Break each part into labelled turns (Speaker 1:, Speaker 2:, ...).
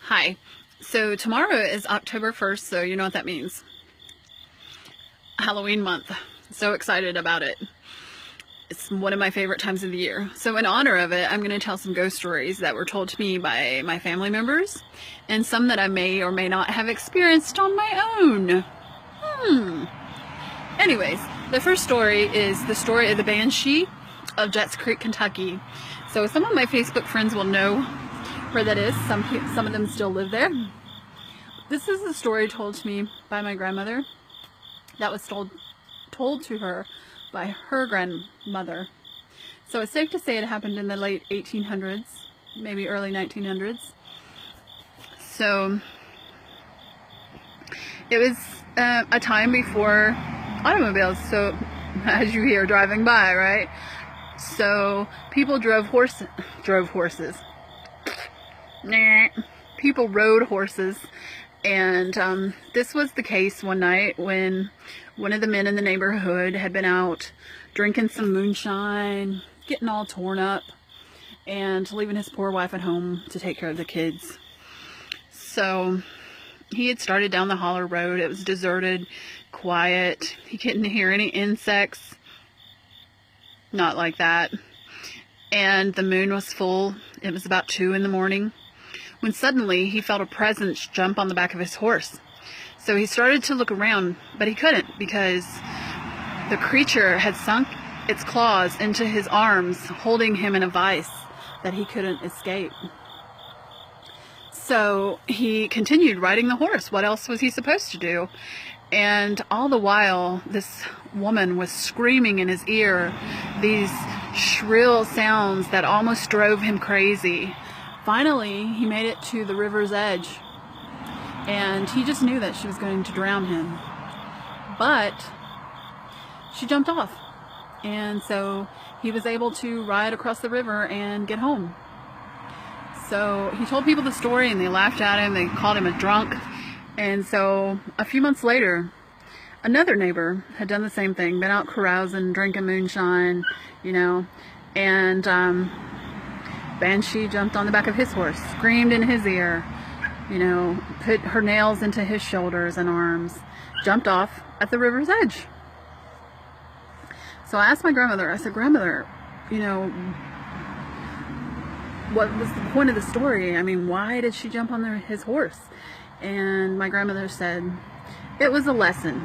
Speaker 1: Hi. So tomorrow is October 1st, so you know what that means. Halloween month. So excited about it. It's one of my favorite times of the year. So in honor of it, I'm going to tell some ghost stories that were told to me by my family members and some that I may or may not have experienced on my own. Anyways, the first story is the story of the Banshee of Jett's Creek, Kentucky. So some of my Facebook friends will know where that is. Some of them still live there. This is the story told to me by my grandmother that was told to her by her grandmother. So it's safe to say it happened in the late 1800s, maybe early 1900s. So it was a time before automobiles, so as you hear driving by, right? So people drove horses. People rode horses, and this was the case one night when one of the men in the neighborhood had been out drinking some moonshine, getting all torn up, and leaving his poor wife at home to take care of the kids. So he had started down the holler road. It was deserted, quiet. He couldn't hear any insects. Not like that. And the moon was full. It was about 2 in the morning when suddenly he felt a presence jump on the back of his horse. So he started to look around, but he couldn't because the creature had sunk its claws into his arms, holding him in a vice that he couldn't escape. So he continued riding the horse. What else was he supposed to do? And all the while, this woman was screaming in his ear these shrill sounds that almost drove him crazy. Finally, he made it to the river's edge, and he just knew that she was going to drown him. But she jumped off, and so he was able to ride across the river and get home. So he told people the story, and they laughed at him. They called him a drunk. And so a few months later, another neighbor had done the same thing, been out carousing, drinking moonshine, and Banshee jumped on the back of his horse, screamed in his ear, put her nails into his shoulders and arms, jumped off at the river's edge. So I asked my grandmother, I said, "Grandmother, what was the point of the story? I mean, why did she jump on his horse?" And my grandmother said, it was a lesson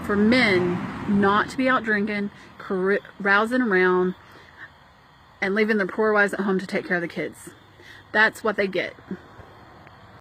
Speaker 1: for men not to be out drinking, carousing around, and leaving their poor wives at home to take care of the kids. That's what they get.